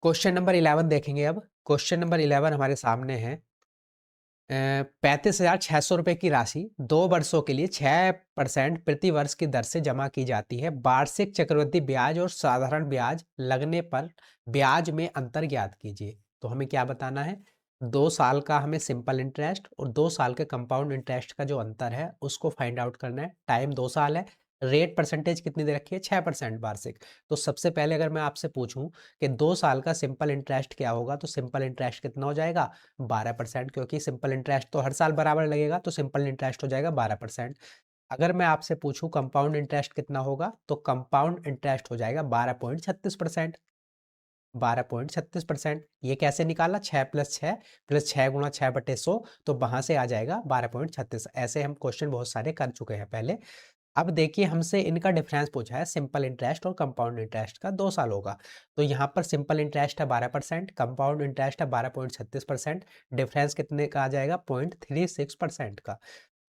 Question number 11 देखेंगे अब। Question number 11 हमारे सामने है। 35,600 रुपये की राशि 2 वर्षों के लिए 6% प्रति वर्ष की दर से जमा की जाती है। वार्षिक चक्रवृद्धि ब्याज और साधारण ब्याज लगने पर ब्याज में अंतर ज्ञात कीजिए। तो हमें क्या बताना है? 2 साल का हमें सिंपल इंटरेस्ट और 2 साल के कंपाउंड इंटरेस्ट का जो अंतर है उसको फाइंड आउट करना है। टाइम 2 साल है। रेट परसेंटेज कितनी दे रखी है? 6% वार्षिक। तो सबसे पहले अगर मैं आपसे पूछूं कि 2 साल का सिंपल इंटरेस्ट क्या होगा, तो सिंपल इंटरेस्ट कितना हो जाएगा? 12%, क्योंकि सिंपल इंटरेस्ट तो हर साल बराबर लगेगा, तो सिंपल इंटरेस्ट हो जाएगा 12%। अगर मैं आपसे पूछूं कंपाउंड इंटरेस्ट कितना होगा, तो कंपाउंड इंटरेस्ट हो जाएगा 12.36%। 12.36%। ये कैसे निकाला? 6+6 + 6 × 6/100, तो वहां से आ जाएगा 12.36। ऐसे हम क्वेश्चन बहुत सारे कर चुके हैं पहले। अब देखिए हमसे इनका डिफरेंस पूछा है, सिंपल इंटरेस्ट और कंपाउंड इंटरेस्ट का। 2 साल होगा तो यहाँ पर सिंपल इंटरेस्ट है 12%, कंपाउंड इंटरेस्ट है 12.36%। डिफरेंस कितने का आ जाएगा? 0.36% का।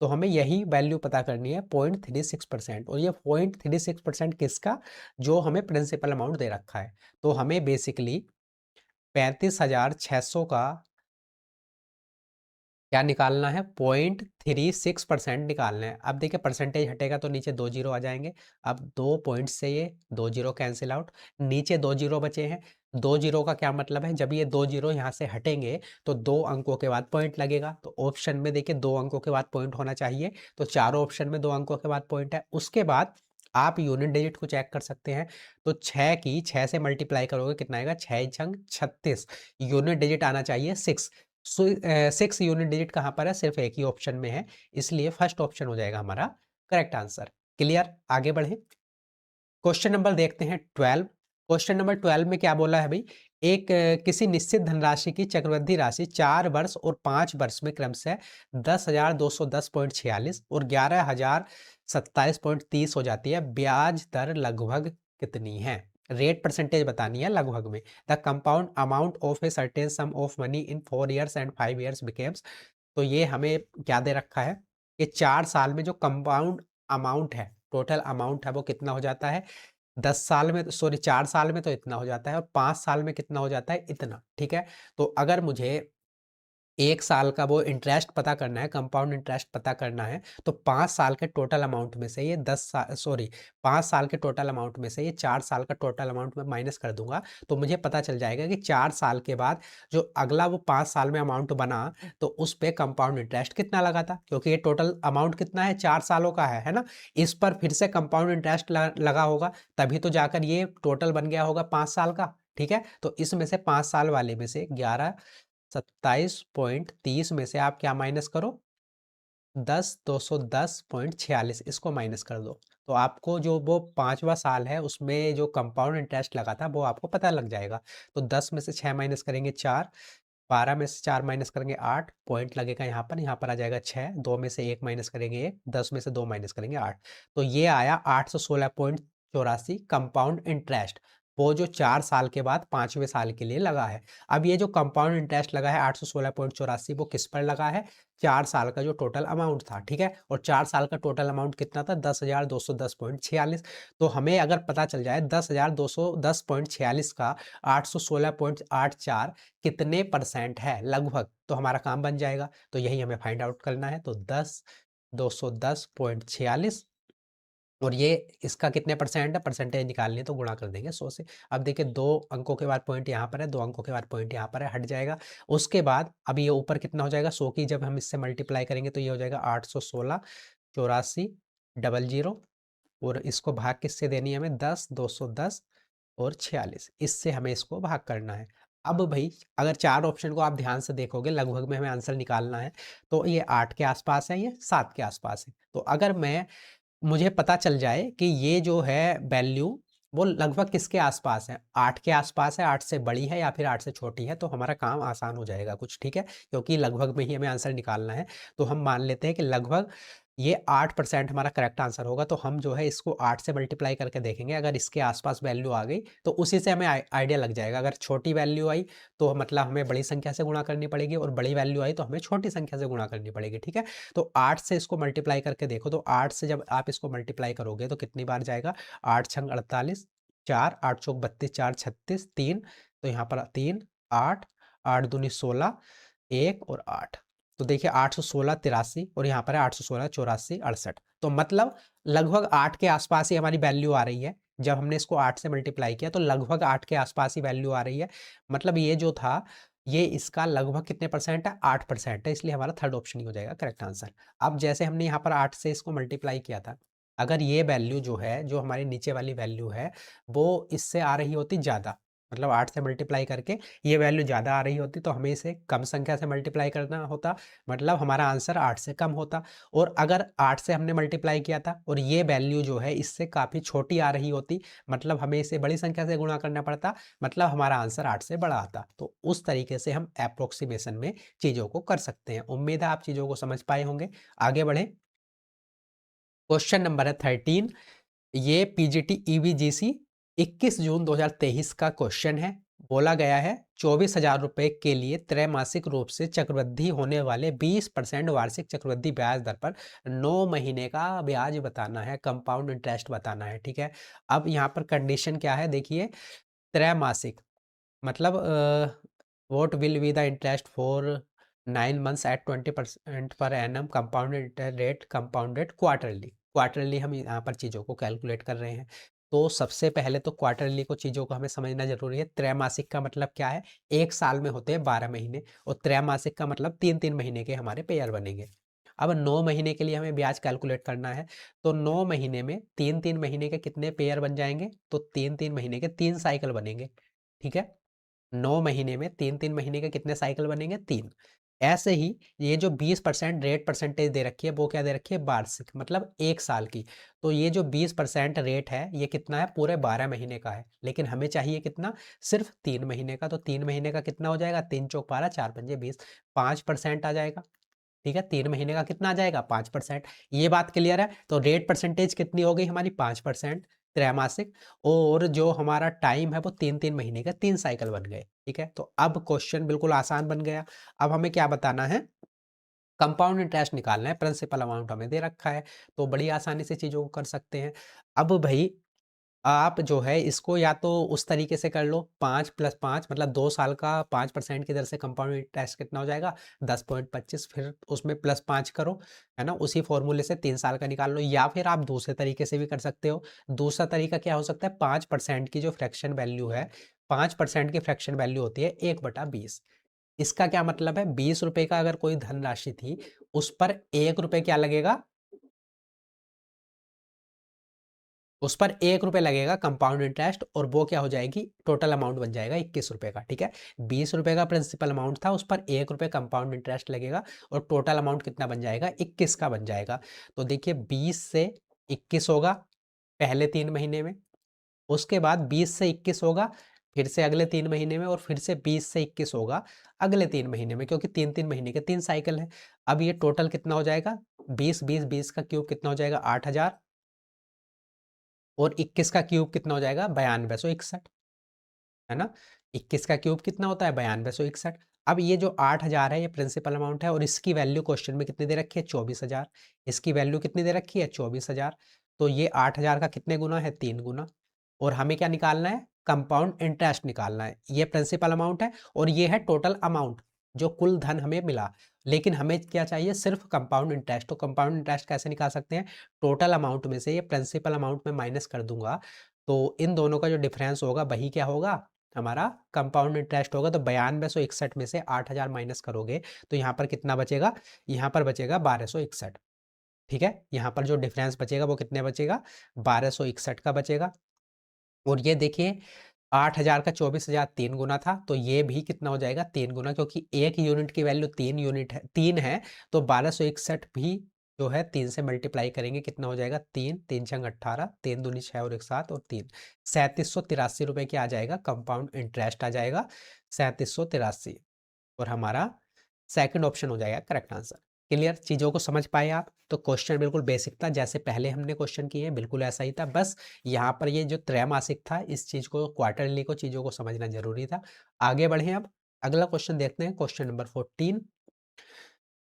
तो हमें यही वैल्यू पता करनी है, 0.36%। और ये 0.36% किसका? जो हमें प्रिंसिपल अमाउंट दे रखा है। तो हमें बेसिकली 35,600 का क्या निकालना है? 0.36% निकालना है। अब देखिए परसेंटेज हटेगा तो नीचे 2 जीरो आ जाएंगे। अब 2 पॉइंट से ये 2 जीरो कैंसिल आउट, नीचे 2 जीरो बचे हैं। 2 जीरो का क्या मतलब है? जब ये 2 जीरो यहाँ से हटेंगे तो 2 अंकों के बाद पॉइंट लगेगा। तो ऑप्शन में देखिए 2 अंकों के बाद पॉइंट होना चाहिए, तो चारों ऑप्शन में 2 अंकों के बाद पॉइंट है। उसके बाद आप यूनिट डिजिट को चेक कर सकते हैं। तो 6 से मल्टीप्लाई करोगे कितना आएगा? 6×36। यूनिट डिजिट आना चाहिए 6। 6 यूनिट डिजिट कहाँ पर है? सिर्फ एक ही ऑप्शन में है, इसलिए फर्स्ट ऑप्शन हो जाएगा हमारा करेक्ट आंसर। क्लियर? आगे बढ़े। क्वेश्चन नंबर देखते हैं 12। क्वेश्चन नंबर 12 में क्या बोला है भाई? किसी निश्चित धनराशि की चक्रवृद्धि राशि 4 वर्ष और 5 वर्ष में क्रमशः 10,210.46 और 11,027.30 हो जाती है। ब्याज दर लगभग कितनी है? रेट परसेंटेज बतानी है लगभग में। The compound amount of a certain some of money in 4 years and 5 years becomes. तो ये हमें क्या दे रखा है कि 4 साल में जो कंपाउंड अमाउंट है, टोटल अमाउंट है, वो कितना हो जाता है? 10 साल में, सॉरी 4 साल में तो इतना हो जाता है, और 5 साल में कितना हो जाता है? इतना। ठीक है। तो अगर मुझे 1 साल का वो इंटरेस्ट पता करना है, कंपाउंड इंटरेस्ट पता करना है, तो 5 साल के टोटल अमाउंट में से ये 5 साल के टोटल अमाउंट में से ये 4 साल का टोटल अमाउंट में माइनस कर दूंगा, तो मुझे पता चल जाएगा कि 4 साल के बाद जो अगला वो 5 साल में अमाउंट बना, तो उस पे कंपाउंड इंटरेस्ट कितना लगा था, क्योंकि ये टोटल अमाउंट कितना है? 4 सालों का है ना। इस पर फिर से कंपाउंड इंटरेस्ट लगा होगा, तभी तो जाकर ये टोटल बन गया होगा 5 साल का। ठीक है। तो इसमें से 5 साल वाले में से 27.30 में से आप क्या माइनस करो? 210.46, इसको माइनस कर दो। तो आपको जो वो 5वां साल है उसमें जो कंपाउंड इंटरेस्ट लगा था वो आपको पता लग जाएगा। तो 10 में से 6 माइनस करेंगे 4, 12 में से 4 माइनस करेंगे 8, पॉइंट लगेगा यहाँ पर आ जाएगा 6, 2 में से 1 माइनस करेंगे 1, 10 में से 2 माइनस करेंगे 8। तो ये आया 816.84 कंपाउंड इंटरेस्ट, वो जो 4 साल के बाद 5वें साल के लिए लगा है। अब ये जो कंपाउंड इंटरेस्ट लगा है 816.84, वो किस पर लगा है? 4 साल का जो टोटल अमाउंट था। ठीक है। और 4 साल का टोटल अमाउंट कितना था? 10,210.46। तो हमें अगर पता चल जाए 10,210.46 का 816.84 कितने परसेंट है लगभग, तो हमारा काम बन जाएगा। तो यही हमें फाइंड आउट करना है। तो 10,210.46, और ये इसका कितने परसेंट है? परसेंटेज निकालनी है तो गुणा कर देंगे 100 से। अब देखिए 2 अंकों के बाद पॉइंट यहाँ पर है, 2 अंकों के बाद पॉइंट यहाँ पर है, हट जाएगा। उसके बाद अब ये ऊपर कितना हो जाएगा? 100 की जब हम इससे मल्टीप्लाई करेंगे तो ये हो जाएगा 816.84 और इसको भाग किससे देनी है हमें? 10, 210 और 46, इससे हमें इसको भाग करना है। अब भाई अगर 4 ऑप्शन को आप ध्यान से देखोगे, लगभग में हमें आंसर निकालना है, तो ये 8 के आसपास है, ये 7 के आसपास है। तो अगर मुझे पता चल जाए कि ये जो है वैल्यू वो लगभग किसके आसपास है? 8 के आसपास है, 8 से बड़ी है या फिर 8 से छोटी है, तो हमारा काम आसान हो जाएगा कुछ। ठीक है। क्योंकि लगभग में ही हमें आंसर निकालना है, तो हम मान लेते हैं कि लगभग ये 8% हमारा करेक्ट आंसर होगा। तो हम जो है इसको 8 से मल्टीप्लाई करके देखेंगे, अगर इसके आसपास वैल्यू आ गई तो उसी से हमें आइडिया लग जाएगा। अगर छोटी वैल्यू आई तो मतलब हमें बड़ी संख्या से गुणा करनी पड़ेगी, और बड़ी वैल्यू आई तो हमें छोटी संख्या से गुणा करनी पड़ेगी। ठीक है। तो 8 से इसको मल्टीप्लाई करके देखो, तो 8 से जब आप इसको मल्टीप्लाई करोगे तो कितनी बार जाएगा? 8 छंग 48, 4, 8 चौक 32, 4 36, 3, तो यहाँ पर 3 8 8 दूनी 16 1 और 8। तो देखिए 816 83 और यहाँ पर है 816 84 68। तो मतलब लगभग 8 के आसपास ही हमारी वैल्यू आ रही है। जब हमने इसको 8 से मल्टीप्लाई किया तो लगभग 8 के आसपास ही वैल्यू आ रही है। मतलब ये जो था ये इसका लगभग कितने परसेंट है, 8% है, इसलिए हमारा थर्ड ऑप्शन ही हो जाएगा करेक्ट आंसर। अब जैसे हमने यहाँ पर 8 से इसको मल्टीप्लाई किया था, अगर ये वैल्यू जो है, जो हमारी नीचे वाली वैल्यू है, वो इससे आ रही होती ज़्यादा, मतलब 8 से मल्टीप्लाई करके ये वैल्यू ज़्यादा आ रही होती तो हमें इसे कम संख्या से मल्टीप्लाई करना होता, मतलब हमारा आंसर 8 से कम होता। और अगर 8 से हमने मल्टीप्लाई किया था और ये वैल्यू जो है इससे काफ़ी छोटी आ रही होती, मतलब हमें इसे बड़ी संख्या से गुणा करना पड़ता, मतलब हमारा आंसर 8 से बड़ा आता। तो उस तरीके से हम एप्रोक्सीमेशन में चीज़ों को कर सकते हैं। उम्मीद है आप चीज़ों को समझ पाए होंगे। आगे बढ़ें। क्वेश्चन नंबर है 13। ये पीजीटी ईवीजीसी 21 जून 2023 का क्वेश्चन है। बोला गया है 24,000 रुपए के लिए त्रैमासिक रूप से चक्रवृद्धि होने वाले 20% वार्षिक चक्रवृद्धि ब्याज दर पर 9 महीने का ब्याज बताना है, कंपाउंड इंटरेस्ट बताना है। ठीक है, अब यहाँ पर कंडीशन क्या है देखिए, त्रैमासिक मतलब what will be the interest for 9 months at 20% per annum compounded rate compounded quarterly. Quarterly हम यहाँ पर चीज़ों को कैलकुलेट कर रहे हैं। तो सबसे पहले तो क्वार्टरली को चीज़ों को हमें समझना जरूरी है। त्रैमासिक का मतलब क्या है, एक साल में होते हैं 12 महीने, और त्रैमासिक का मतलब 3-3 महीने के हमारे पेयर बनेंगे। अब 9 महीने के लिए हमें ब्याज कैलकुलेट करना है, तो 9 महीने में 3-3 महीने के कितने पेयर बन जाएंगे, तो 3-3 महीने के 3 साइकिल बनेंगे। ठीक है, 9 महीने में 3-3 महीने के कितने साइकिल बनेंगे, 3। ऐसे ही ये जो 20% रेट परसेंटेज दे रखी है वो क्या दे रखी है, वार्षिक, मतलब एक साल की। तो ये जो 20% रेट है ये कितना है, पूरे 12 महीने का है, लेकिन हमें चाहिए कितना, सिर्फ 3 महीने का। तो 3 महीने का कितना हो जाएगा, 3 चौक 12 4 पंजे 20, 5% आ जाएगा। ठीक है, 3 महीने का कितना आ जाएगा, 5%। ये बात क्लियर है। तो रेट परसेंटेज कितनी हो गई हमारी, 5% त्रैमासिक, और जो हमारा टाइम है वो 3-3 महीने के 3 साइकिल बन गए। ठीक है, तो अब क्वेश्चन बिल्कुल आसान बन गया। अब हमें क्या बताना है, कंपाउंड इंटरेस्ट निकालना है, प्रिंसिपल अमाउंट हमें दे रखा है, तो बड़ी आसानी से चीज़ों को कर सकते हैं। अब भाई आप जो है इसको या तो उस तरीके से कर लो, 5 + 5 मतलब 2 साल का 5% की दर से कंपाउंड इंटरेस्ट कितना हो जाएगा, 10.25, फिर उसमें +5 करो, है ना, उसी फॉर्मूले से 3 साल का निकाल लो। या फिर आप दूसरे तरीके से भी कर सकते हो। दूसरा तरीका क्या हो सकता है, 5% की जो फ्रैक्शन वैल्यू है, 5% की फ्रैक्शन वैल्यू होती है 1/20। इसका क्या मतलब है, 20 रुपए का अगर कोई धनराशि थी, उस पर 1 रुपए क्या लगेगा, उस पर 1 रुपए लगेगा कंपाउंड इंटरेस्ट, और वो क्या हो जाएगी, टोटल अमाउंट बन जाएगा 21 रुपए का। ठीक है, 20 रुपए का प्रिंसिपल अमाउंट था, उस पर 1 रुपए कंपाउंड इंटरेस्ट लगेगा, और टोटल अमाउंट कितना बन जाएगा, 21 का बन जाएगा। तो देखिए 20 से 21 होगा पहले 3 महीने में, उसके बाद 20 से 21 होगा फिर से अगले 3 महीने में, और फिर से 20 से 21 होगा अगले 3 महीने में, क्योंकि 3-3 महीने के 3 साइकिल हैं। अब ये टोटल कितना हो जाएगा, 20 का क्यूब कितना हो जाएगा, 8,000, और 21 का क्यूब कितना हो जाएगा, 9261, है ना। 21 का क्यूब कितना होता है, 9261। अब ये जो 8,000 है ये प्रिंसिपल अमाउंट है, और इसकी वैल्यू क्वेश्चन में कितनी दे रखी है, 24,000। इसकी वैल्यू कितनी दे रखी है, 24,000। तो ये 8,000 का कितने गुना है, 3 गुना। और हमें क्या निकालना है, कंपाउंड इंटरेस्ट निकालना है। ये प्रिंसिपल अमाउंट है और ये है टोटल अमाउंट, जो कुल धन हमें मिला। लेकिन हमें क्या चाहिए, सिर्फ कंपाउंड इंटरेस्ट। तो कंपाउंड इंटरेस्ट कैसे निकाल सकते हैं, टोटल अमाउंट में से ये प्रिंसिपल अमाउंट में माइनस कर दूंगा, तो इन दोनों का जो डिफरेंस होगा वही क्या होगा, हमारा कंपाउंड इंटरेस्ट होगा। तो 9261 में से 8,000 माइनस करोगे तो यहाँ पर कितना बचेगा, यहाँ पर बचेगा 1261। ठीक है, यहाँ पर जो डिफरेंस बचेगा वो कितने बचेगा, 1261 का बचेगा। और ये देखिए 8,000 का 24,000 3 गुना था, तो ये भी कितना हो जाएगा, 3 गुना, क्योंकि एक यूनिट की वैल्यू 3 यूनिट है, 3 है। तो 1261 भी जो है 3 से मल्टीप्लाई करेंगे, कितना हो जाएगा, 3 3 छंग 18, 3 दूनी 6 और 1 7 और 3, 3783 रुपए की आ जाएगा, कंपाउंड इंटरेस्ट आ जाएगा 3783, और हमारा सेकंड ऑप्शन हो जाएगा करेक्ट आंसर। क्लियर, चीज़ों को समझ पाए आप। तो क्वेश्चन बिल्कुल बेसिक था, जैसे पहले हमने क्वेश्चन किए हैं बिल्कुल ऐसा ही था, बस यहाँ पर ये जो त्रैमासिक था इस चीज़ को, क्वार्टरली को चीज़ों को समझना जरूरी था। आगे बढ़े, अब अगला क्वेश्चन देखते हैं, क्वेश्चन नंबर 14।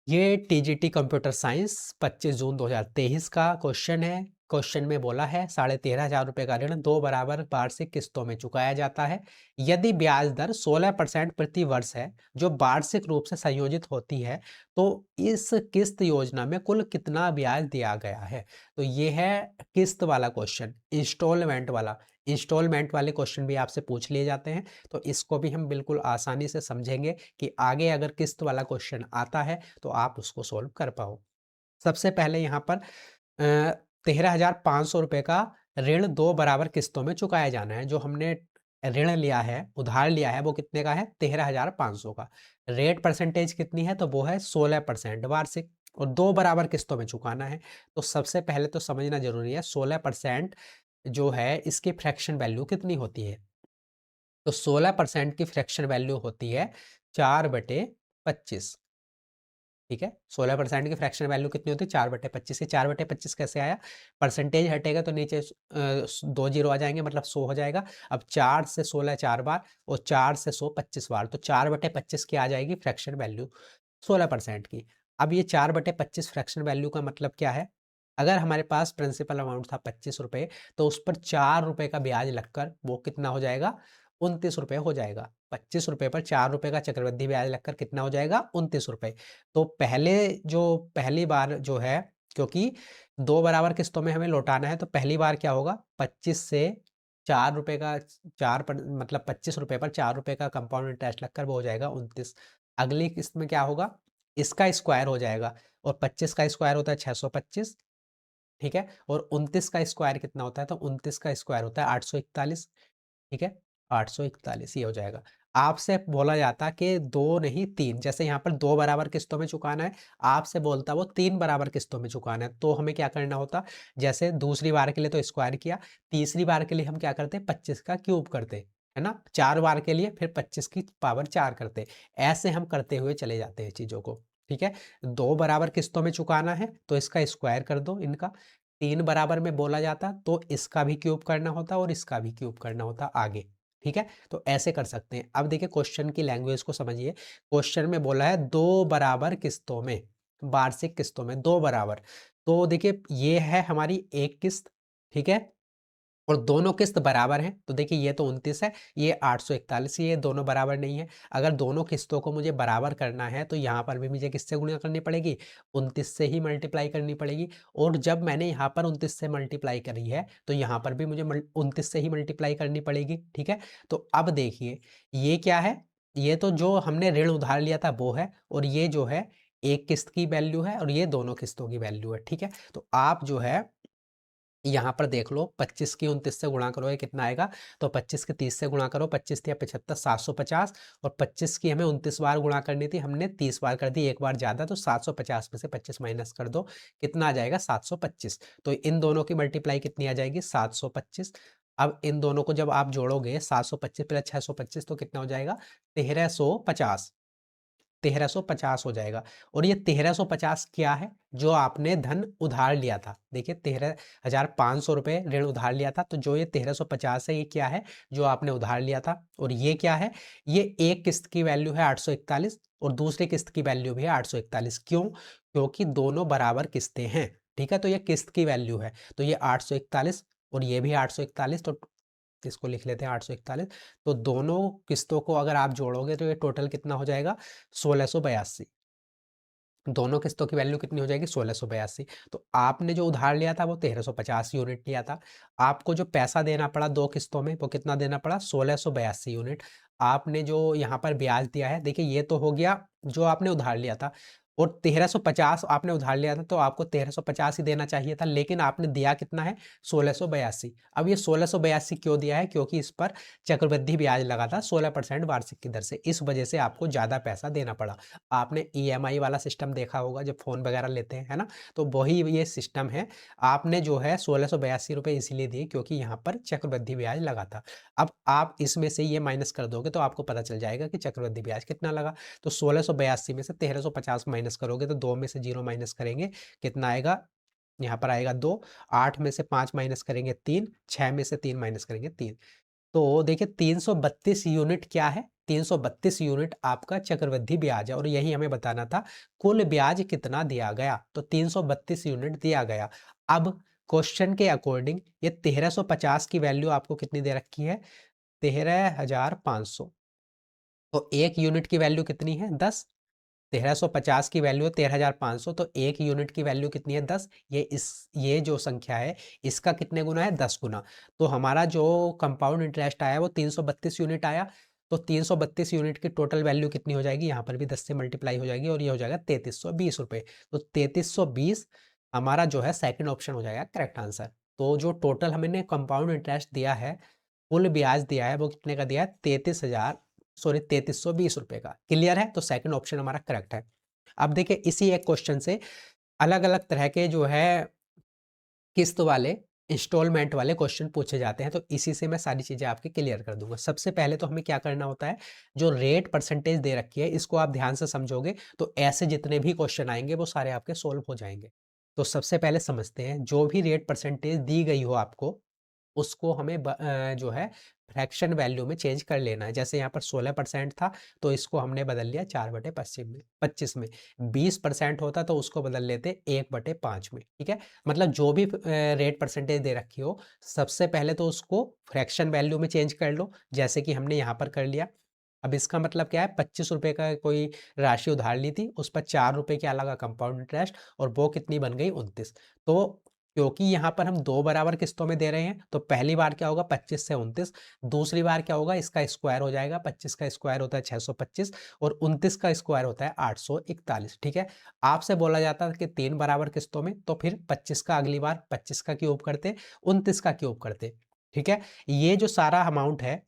ये टीजीटी कंप्यूटर साइंस 25 जून 2023 का क्वेश्चन है। क्वेश्चन में बोला है 13,500 रुपये का ऋण 2 बराबर वार्षिक किस्तों में चुकाया जाता है। यदि ब्याज दर 16% प्रति वर्ष है, जो वार्षिक रूप से संयोजित होती है, तो इस किस्त योजना में कुल कितना ब्याज दिया गया है? तो ये है किस्त वाला क्वेश्चन, इंस्टॉलमेंट वाला। इंस्टॉलमेंट वाले क्वेश्चन भी आपसे पूछ लिए जाते हैं, तो इसको भी हम बिल्कुल आसानी से समझेंगे कि आगे अगर किस्त वाला क्वेश्चन आता है, तो आप उसको सोल्व कर पाओ। सबसे पहले यहाँ पर 13,500 रुपये का ऋण 2 बराबर किस्तों में चुकाया जाना है। जो हमने ऋण लिया है, उधार लिया है, वो कितने का है? 13,500 का। रेट परसेंटेज कितनी है? तो वो है 16% वार्षिक, और 2 बराबर किस्तों में चुकाना है। तो सबसे पहले तो समझना ज़रूरी है 16% जो है इसकी फ्रैक्शन वैल्यू कितनी होती है? तो 16% की फ्रैक्शन वैल्यू होती है 4/25। ठीक है, 16% की फ्रैक्शन वैल्यू कितनी होती है? 4/25। ये 4/25 कैसे आया? परसेंटेज हटेगा तो नीचे 2 जीरो आ जाएंगे, मतलब 100 हो जाएगा। अब 4 से 16 4 बार, और 4 से 100 25 बार, तो 4/25 की आ जाएगी फ्रैक्शन वैल्यू 16% की। अब ये 4/25 फ्रैक्शन वैल्यू का मतलब क्या है? अगर हमारे पास प्रिंसिपल अमाउंट था 25 रुपये, तो उस पर 4 रुपये का ब्याज लगकर वो कितना हो जाएगा? 29 रुपये हो जाएगा। 25 रुपये पर 4 रुपये का चक्रवृद्धि ब्याज लगकर कितना हो जाएगा? 29 रुपये। तो पहली बार जो है, क्योंकि 2 बराबर किस्तों में हमें लौटाना है, तो पहली बार क्या होगा? 25 से 4 रुपये का, 4 पर मतलब 25 रुपये पर 4 रुपये का कंपाउंड इंटरेस्ट लगकर वो हो जाएगा 29। अगली किस्त में क्या होगा? इसका स्क्वायर हो जाएगा, और 25 का स्क्वायर होता है 625, ठीक है? और 29 का स्क्वायर कितना होता है? तो 29 का स्क्वायर होता है 841, ठीक है? 841 ये हो जाएगा। आपसे बोला जाता कि 2 नहीं 3, जैसे यहाँ पर 2 बराबर किस्तों में चुकाना है, आपसे बोलता वो 3 बराबर किस्तों में चुकाना है, तो हमें क्या करना होता? जैसे दूसरी बार के लिए तो स्क्वायर किया, तीसरी बार के लिए हम क्या करते? 25 का क्यूब करते, है ना? 4 बार के लिए फिर 25 की पावर 4 करते। ऐसे हम करते हुए चले जाते हैं चीज़ों को, ठीक है? 2 बराबर किस्तों में चुकाना है, तो इसका स्क्वायर कर दो इनका। 3 बराबर में बोला जाता, तो इसका भी क्यूब करना होता और इसका भी क्यूब करना होता आगे, ठीक है? तो ऐसे कर सकते हैं। अब देखिए क्वेश्चन की लैंग्वेज को समझिए। क्वेश्चन में बोला है 2 बराबर किस्तों में, वार्षिक किस्तों में 2 बराबर। तो देखिए ये है हमारी एक किस्त, ठीक है? और दोनों किस्त बराबर हैं, तो देखिए ये तो 29 है, ये 841, ये दोनों बराबर नहीं है। अगर दोनों किस्तों को मुझे बराबर करना है, तो यहाँ पर भी मुझे किससे गुणा करनी पड़ेगी? 29 से ही मल्टीप्लाई करनी पड़ेगी। और जब मैंने यहाँ पर 29 से मल्टीप्लाई करी है, तो यहाँ पर भी मुझे 29 से ही मल्टीप्लाई करनी पड़ेगी, ठीक है? तो अब देखिए ये क्या है? ये तो जो हमने ऋण उधार लिया था वो है, और ये जो है एक किस्त की वैल्यू है, और ये दोनों किस्तों की वैल्यू है, ठीक है? तो आप जो है यहाँ पर देख लो, 25 की 29 से गुणा करो, ये कितना आएगा? तो 25 की 30 से गुणा करो, 25 या 75, 750, और 25 की हमें 29 बार गुणा करनी थी, हमने 30 बार कर दी, एक बार ज़्यादा, तो 750 में से 25 माइनस कर दो, कितना आ जाएगा? 725। तो इन दोनों की मल्टीप्लाई कितनी आ जाएगी? 725। अब इन दोनों को जब आप जोड़ोगे 725 प्लस 625, तो कितना हो जाएगा? 1350। 1350 हो जाएगा। और ये 1350 क्या है? जो आपने धन उधार लिया था। देखिए 13,500 रुपये ऋण उधार लिया था, तो जो ये 1350 है, ये क्या है? जो आपने उधार लिया था। और ये क्या है? ये एक किस्त की वैल्यू है 841, और दूसरी किस्त की वैल्यू भी है 841। क्यों? क्योंकि दोनों बराबर किस्तें हैं, ठीक है? तो ये किस्त की वैल्यू है, तो ये 841 और ये भी 841, तो इसको लिख लेते हैं 841। तो दोनों किस्तों को अगर आप जोड़ोगे, तो ये टोटल कितना हो जाएगा? 1682। दोनों किस्तों की वैल्यू कितनी हो जाएगी? 1682। तो आपने जो उधार लिया था वो 1350 यूनिट लिया था। आपको जो पैसा देना पड़ा 2 किस्तों में, वो कितना देना पड़ा? 1682 यूनिट। आपने जो यहाँ पर ब्याज दिया है, देखिए ये तो हो गया जो आपने उधार लिया था, और 1350 आपने उधार लिया था, तो आपको 1350 ही देना चाहिए था, लेकिन आपने दिया कितना है? 1682। अब ये 1682 क्यों दिया है? क्योंकि इस पर चक्रवृद्धि ब्याज लगा था 16% वार्षिक की दर से, इस वजह से आपको ज़्यादा पैसा देना पड़ा। आपने ईएमआई वाला सिस्टम देखा होगा जब फ़ोन वगैरह लेते हैं, है ना? तो वही ये सिस्टम है। आपने जो है 1682 रुपये इसलिए दिए क्योंकि यहाँ पर चक्रवृद्धि ब्याज लगा था। अब आप इसमें से ये माइनस कर दोगे, तो आपको पता चल जाएगा कि चक्रवृद्धि ब्याज कितना लगा। तो 1682 में से 1350 माइनस करोगे, तो 2 में से 0 माइनस करेंगे, कितना आएगा? यहाँ पर आएगा 2, 8 में से 5 माइनस करेंगे 3, 6 में से 3 माइनस करेंगे 3। तो देखिए 332 यूनिट क्या है? 332 यूनिट आपका चक्रवृद्धि ब्याज है, और यही हमें बताना था कुल ब्याज कितना दिया गया। तो 332 यूनिट दिया गया। अब क्वेश्चन के अकॉर्डिंग ये 1350 की वैल्यू आपको कितनी दे रखी है, 13,500। तो 1 यूनिट की वैल्यू कितनी है, 10। 1350 की वैल्यू है 13,500, तो 1 यूनिट की वैल्यू कितनी है, 10। ये जो संख्या है इसका कितने गुना है, 10 गुना। तो हमारा जो कंपाउंड इंटरेस्ट आया वो 332 यूनिट आया। तो 332 यूनिट की टोटल वैल्यू कितनी हो जाएगी, यहाँ पर भी 10 से मल्टीप्लाई हो जाएगी और ये हो जाएगा 3320 रुपये। तो 3320 हमारा जो है सेकंड ऑप्शन हो जाएगा करेक्ट आंसर। तो जो टोटल हमने कंपाउंड इंटरेस्ट दिया है, कुल ब्याज दिया है, वो कितने का दिया है, 3320 रुपए का। क्लियर है, तो सेकंड ऑप्शन हमारा करेक्ट है। अब देखिए इसी एक क्वेश्चन से अलग अलग तरह के जो है किस्त वाले, इंस्टॉलमेंट वाले क्वेश्चन पूछे जाते हैं। तो इसी से मैं सारी चीजें आपकी क्लियर कर दूंगा। सबसे पहले तो हमें क्या करना होता है, जो रेट परसेंटेज दे रखी है इसको आप ध्यान से समझोगे तो ऐसे जितने भी क्वेश्चन आएंगे वो सारे आपके सोल्व हो जाएंगे। तो सबसे पहले समझते हैं, जो भी रेट परसेंटेज दी गई हो आपको उसको हमें जो है फ्रैक्शन वैल्यू में चेंज कर लेना है। जैसे यहाँ पर 16% था तो इसको हमने बदल लिया 4/25 में। 20% होता तो उसको बदल लेते 1/5 में। ठीक है, मतलब जो भी रेट परसेंटेज दे रखी हो सबसे पहले तो उसको फ्रैक्शन वैल्यू में चेंज कर लो, जैसे कि हमने यहाँ पर कर लिया। अब इसका मतलब क्या है, 25 रुपये का कोई राशि उधार ली थी, उस पर 4 रुपये क्या लगा कंपाउंड इंटरेस्ट, और वो कितनी बन गई, 29। तो क्योंकि यहाँ पर हम 2 बराबर किस्तों में दे रहे हैं तो पहली बार क्या होगा, 25 से 29। दूसरी बार क्या होगा, इसका स्क्वायर हो जाएगा। 25 का स्क्वायर होता है 625 और 29 का स्क्वायर होता है 841। ठीक है, आपसे बोला जाता है कि 3 बराबर किस्तों में, तो फिर 25 का अगली बार 25 का क्यूब करते, 29 का क्यूब करते। ठीक है, ये जो सारा अमाउंट है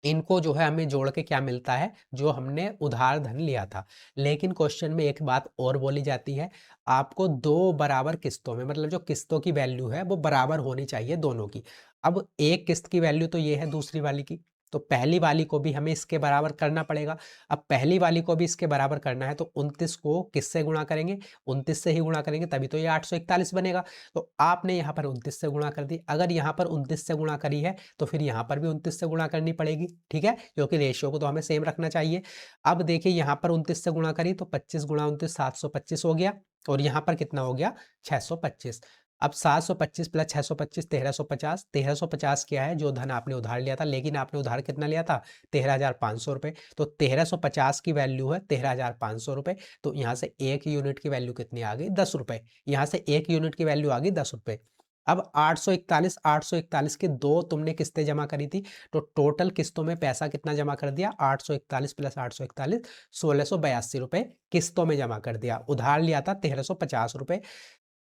इनको जो है हमें जोड़ के क्या मिलता है, जो हमने उधार धन लिया था। लेकिन क्वेश्चन में एक बात और बोली जाती है, आपको 2 बराबर किस्तों में, मतलब जो किस्तों की वैल्यू है वो बराबर होनी चाहिए दोनों की। अब एक किस्त की वैल्यू तो ये है दूसरी वाली की, तो पहली वाली को भी हमें इसके बराबर करना पड़ेगा। अब पहली वाली को भी इसके बराबर करना है तो 29 को किससे गुणा करेंगे, 29 से ही गुणा करेंगे, तभी तो ये 841 बनेगा। तो आपने यहाँ पर 29 से गुणा कर दी। अगर यहाँ पर 29 से गुणा करी है तो फिर यहाँ पर भी 29 से गुणा करनी पड़ेगी। ठीक है, क्योंकि रेशियो को तो हमें सेम रखना चाहिए। अब देखिए यहाँ पर 29 से गुणा करी तो 25 गुणा 29 725 हो गया, और यहाँ पर कितना हो गया, 625। अब 725 प्लस 625 1350। 1350 क्या है, जो धन आपने उधार लिया था, लेकिन आपने उधार कितना लिया था, 13,500 रुपये। तो 1350 की वैल्यू है 13,500 रुपये। तो यहाँ से 1 यूनिट की वैल्यू कितनी आ गई, 10 रुपये। यहाँ से 1 यूनिट की वैल्यू आ गई 10 रुपये। अब 841 के 2 तुमने किस्तें जमा करी थी, तो टोटल किस्तों में पैसा कितना जमा कर दिया, 841 प्लस 841 1682 रुपये किस्तों में जमा कर दिया। उधार लिया था 1350 रुपये,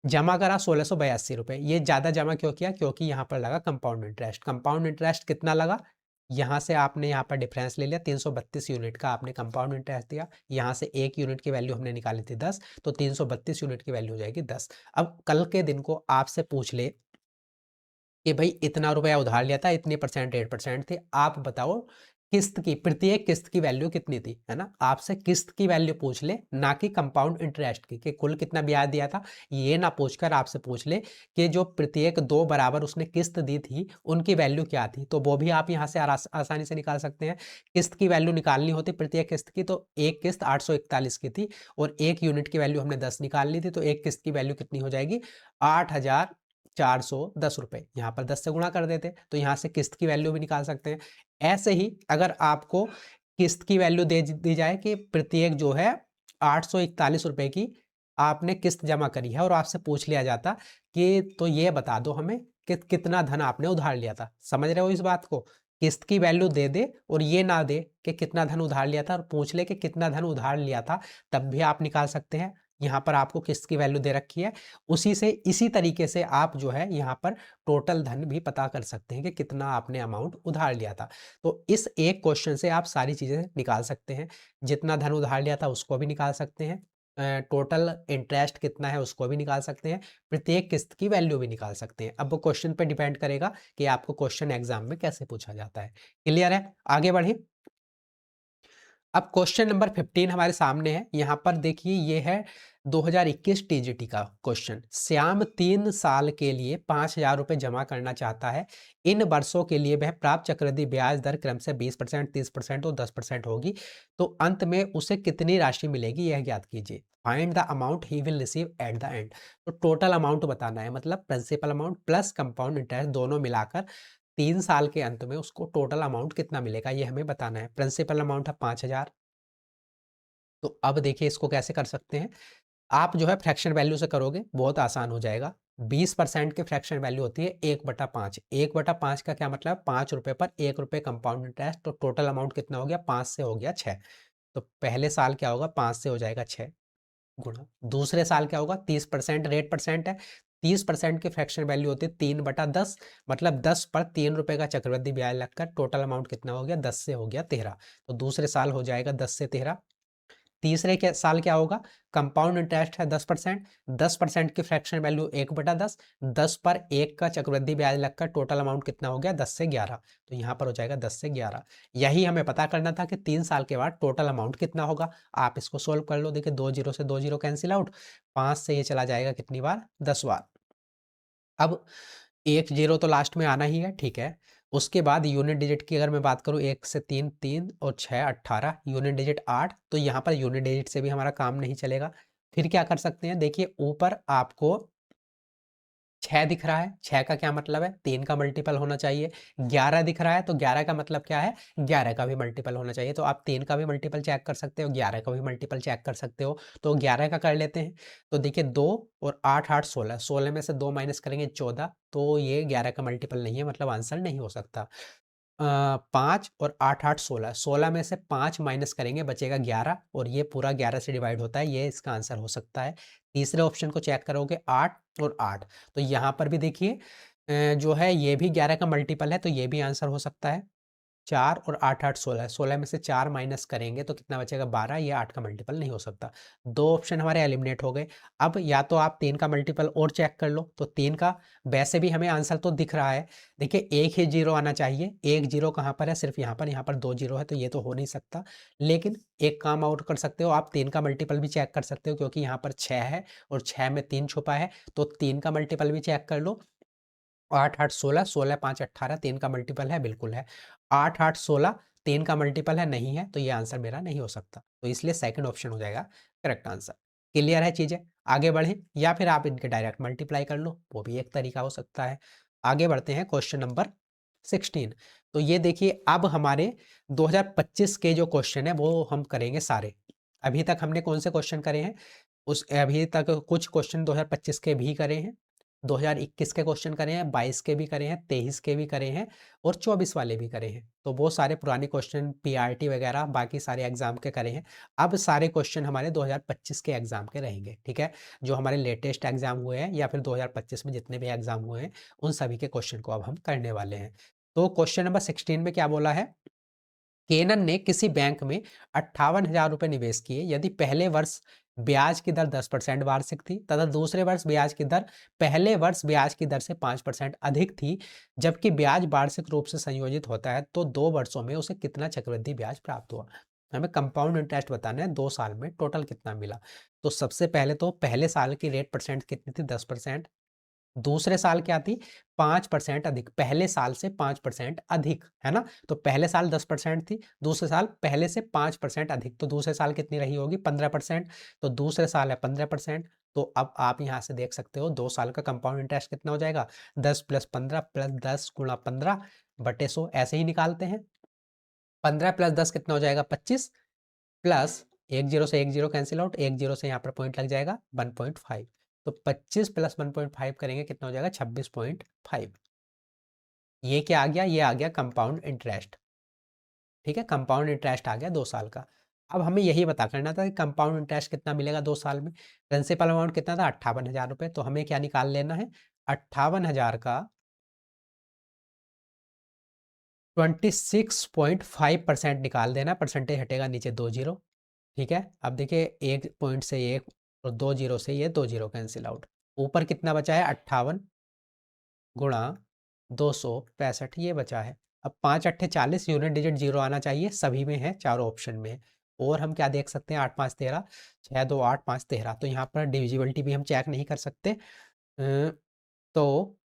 जमा करा 1682 रुपये। ये ज़्यादा जमा क्यों किया, क्योंकि यहाँ पर लगा कंपाउंड इंटरेस्ट। कंपाउंड इंटरेस्ट कितना लगा, यहाँ से आपने यहाँ पर डिफरेंस ले लिया, 332 यूनिट का आपने कंपाउंड इंटरेस्ट दिया। यहाँ से 1 यूनिट की वैल्यू हमने निकाली थी 10, तो 332 यूनिट की वैल्यू हो जाएगी 10। अब कल के दिन को आपसे पूछ ले कि भाई इतना रुपया उधार लिया था, इतनी परसेंट 8% थी, आप बताओ किस्त की, प्रत्येक किस्त की वैल्यू कितनी थी, है ना। आपसे किस्त की वैल्यू पूछ ले, ना कि कंपाउंड इंटरेस्ट की, कि कुल कितना ब्याज दिया था। ये ना पूछकर आपसे पूछ ले कि जो प्रत्येक 2 बराबर उसने किस्त दी थी उनकी वैल्यू क्या थी, तो वो भी आप यहाँ से आसानी से निकाल सकते हैं। किस्त की वैल्यू निकालनी होती प्रत्येक किस्त की, तो एक किस्त 841 की थी और 1 यूनिट की वैल्यू हमने 10 निकाल ली थी, तो एक किस्त की वैल्यू कितनी हो जाएगी, 8,410 रुपये। यहाँ पर 10 से गुणा कर देते तो यहाँ से किस्त की वैल्यू भी निकाल सकते हैं। ऐसे ही अगर आपको किस्त की वैल्यू दे दी जाए कि प्रत्येक जो है 841 रुपये की आपने किस्त जमा करी है, और आपसे पूछ लिया जाता कि तो ये बता दो हमें कि कितना धन आपने उधार लिया था। समझ रहे हो इस बात को, किस्त की वैल्यू दे दे और ये ना दे कि कितना धन उधार लिया था, और पूछ ले कि कितना धन उधार लिया था, तब भी आप निकाल सकते हैं। यहाँ पर आपको किस्त की वैल्यू दे रखी है, उसी से इसी तरीके से आप जो है यहाँ पर टोटल धन भी पता कर सकते हैं कि कितना आपने अमाउंट उधार लिया था। तो इस एक क्वेश्चन से आप सारी चीज़ें निकाल सकते हैं, जितना धन उधार लिया था उसको भी निकाल सकते हैं, टोटल इंटरेस्ट कितना है उसको भी निकाल सकते हैं, प्रत्येक किस्त की वैल्यू भी निकाल सकते हैं। अब वो क्वेश्चन पे डिपेंड करेगा कि आपको क्वेश्चन एग्जाम में कैसे पूछा जाता है। क्लियर है, आगे बढ़े। अब क्वेश्चन नंबर 15 हमारे सामने है। यहाँ पर देखिए ये है 2021 टीजीटी का क्वेश्चन। श्याम 3 साल के लिए 5,000 रुपये जमा करना चाहता है। इन वर्षों के लिए वह प्राप्त चक्रवृद्धि ब्याज दर क्रम से 20%, 30% और 10% होगी। तो अंत में उसे कितनी राशि मिलेगी यह ज्ञात कीजिए। Find the amount he will receive at the end. तो टोटल अमाउंट बताना है, मतलब principal amount plus compound interest दोनों मिलाकर 3 साल के अंत में उसको टोटल अमाउंट कितना मिलेगा ये हमें बताना है। प्रिंसिपल अमाउंट है 5,000। तो अब देखिए इसको कैसे कर सकते हैं। आप जो है फ्रैक्शन वैल्यू से करोगे बहुत आसान हो जाएगा। 20% की फ्रैक्शन वैल्यू होती है 1/5। 1/5 का क्या मतलब, 5 रुपये पर 1 रुपये कंपाउंड इंटरेस्ट। तो टोटल अमाउंट कितना हो गया, 5 से हो गया 6। तो पहले साल क्या होगा, 5 से हो जाएगा 6 गुणा। दूसरे साल क्या होगा, 30% रेट परसेंट है। 30% की फ्रैक्शन वैल्यू होती है 3/10, मतलब 10 पर 3 रुपये का चक्रवृद्धि ब्याज लगकर टोटल अमाउंट कितना हो गया, 10 से हो गया 13। तो दूसरे साल हो जाएगा 10 से 13। तीसरे के साल क्या होगा, कंपाउंड इंटरेस्ट है 10%। 10% की फ्रैक्शन वैल्यू 1/10। 10 पर 1 का चक्रवृद्धि ब्याज लगकर टोटल अमाउंट कितना हो गया, 10 से 11। तो यहाँ पर हो जाएगा 10 से 11। यही हमें पता करना था कि 3 साल के बाद टोटल अमाउंट कितना होगा। आप इसको सोल्व कर लो। देखिए 2 जीरो से 2 जीरो कैंसिल आउट। 5 से ये चला जाएगा कितनी बार, 10 बार। अब 1 जीरो तो लास्ट में आना ही है, ठीक है। उसके बाद यूनिट डिजिट की अगर मैं बात करूँ, 1 से 3 3 और 6 18, यूनिट डिजिट 8। तो यहाँ पर यूनिट डिजिट से भी हमारा काम नहीं चलेगा। फिर क्या कर सकते हैं, देखिए ऊपर आपको 6 दिख रहा है। 6 का क्या मतलब है, 3 का मल्टीपल होना चाहिए। 11 दिख रहा है, तो 11 का मतलब क्या है, 11 का भी मल्टीपल होना चाहिए। तो आप 3 का भी मल्टीपल चेक कर सकते हो, 11 का भी मल्टीपल चेक कर सकते हो। तो 11 का कर लेते हैं। तो देखिए 2 और 8 8 16, 16 में से 2 माइनस करेंगे 14। तो ये 11 का मल्टीपल नहीं है, मतलब आंसर नहीं हो सकता। 5 और 8 8 16, 16 में से 5 माइनस करेंगे बचेगा 11, और ये पूरा 11 से डिवाइड होता है, ये इसका आंसर हो सकता है। तीसरे ऑप्शन को चेक करोगे, 8 और 8। तो यहाँ पर भी देखिए जो है ये भी 11 का मल्टीपल है, तो ये भी आंसर हो सकता है। 4 और 8 8 16, 16 में से 4 माइनस करेंगे तो कितना बचेगा, 12। ये 8 का मल्टीपल नहीं हो सकता। 2 ऑप्शन हमारे एलिमिनेट हो गए। अब या तो आप 3 का मल्टीपल और चेक कर लो। तो 3 का वैसे भी हमें आंसर तो दिख रहा है। देखिए एक ही जीरो आना चाहिए। एक जीरो कहाँ पर है, सिर्फ यहाँ पर। यहाँ पर 2 जीरो है, तो ये तो हो नहीं सकता। लेकिन एक काम आउट कर सकते हो आप, 3 का मल्टीपल भी चेक कर सकते हो, क्योंकि यहाँ पर 6 है और 6 में 3 छुपा है। तो 3 का मल्टीपल भी चेक कर लो। 8 8 16, 16 5 18, 3 का मल्टीपल है, बिल्कुल है। 8 8 16 3 का मल्टीपल है, नहीं है। तो ये आंसर मेरा नहीं हो सकता। तो इसलिए सेकंड ऑप्शन हो जाएगा करेक्ट आंसर। क्लियर है चीज़ें, आगे बढ़ें, या फिर आप इनके डायरेक्ट मल्टीप्लाई कर लो, वो भी एक तरीका हो सकता है। आगे बढ़ते हैं क्वेश्चन नंबर 16। तो ये देखिए अब हमारे 2025 के जो क्वेश्चन है वो हम करेंगे सारे। अभी तक हमने कौन से क्वेश्चन करे हैं, उस अभी तक कुछ क्वेश्चन 2025 के भी करे हैं, 2021 के क्वेश्चन करे हैं, 22 के भी करे हैं, 23 के भी करे हैं, और 24 वाले भी करे हैं। तो वो सारे पुराने क्वेश्चन पीआरटी वगैरह बाकी सारे एग्जाम के करे हैं। अब सारे क्वेश्चन हमारे 2025 के एग्जाम के रहेंगे, ठीक है। जो हमारे लेटेस्ट एग्जाम हुए हैं या फिर 2025 में जितने भी एग्जाम हुए हैं, उन सभी के क्वेश्चन को अब हम करने वाले हैं। तो क्वेश्चन नंबर 16 में क्या बोला है, केनन ने किसी बैंक में 58,000 रुपए निवेश किए। यदि पहले वर्ष ब्याज की दर 10% वार्षिक थी तथा दूसरे वर्ष ब्याज की दर पहले वर्ष ब्याज की दर से 5% अधिक थी, जबकि ब्याज वार्षिक रूप से संयोजित होता है, तो 2 वर्षों में उसे कितना चक्रवृद्धि ब्याज प्राप्त हुआ। हमें कंपाउंड इंटरेस्ट बताना है, 2 साल में टोटल कितना मिला। तो सबसे पहले तो पहले साल की रेट परसेंट कितनी थी, 10%। दूसरे साल क्या थी, 5% अधिक, पहले साल से 5% अधिक, है ना। तो पहले साल 10% थी, दूसरे साल पहले से 5% अधिक, तो दूसरे साल कितनी रही होगी, 15%। तो दूसरे साल है 15%। तो अब आप यहाँ से देख सकते हो 2 साल का कंपाउंड इंटरेस्ट कितना हो जाएगा, 10 प्लस 15 प्लस 10 गुणा 15 बटे 100, ऐसे ही निकालते हैं। 15 प्लस 10 कितना हो जाएगा, 25, प्लस एक जीरो से एक जीरो कैंसिल आउट, एक जीरो से यहाँ पर पॉइंट लग जाएगा 1.5। तो 25 प्लस 1.5 करेंगे कितना हो जाएगा, 26.5। ये क्या आ गया, ये आ गया कंपाउंड इंटरेस्ट, ठीक है। कंपाउंड इंटरेस्ट आ गया 2 साल का। अब हमें यही पता करना था कि कंपाउंड इंटरेस्ट कितना मिलेगा 2 साल में। प्रिंसिपल अमाउंट कितना था, 58,000 रुपये। तो हमें क्या निकाल लेना है, 58,000 का 26.5% निकाल देना। परसेंटेज हटेगा नीचे 2 जीरो, ठीक है। अब देखिए एक पॉइंट से एक और 2 जीरो से ये 2 जीरो कैंसिल आउट। ऊपर कितना बचा है, 58 गुणा 265, ये बचा है। अब 5 अट्ठे 40, यूनिट डिजिट जीरो आना चाहिए, सभी में है, चारों ऑप्शन में है। और हम क्या देख सकते हैं, 8 5 13, 6 2 8 5 13, तो यहाँ पर डिविजिबिलिटी भी हम चेक नहीं कर सकते। तो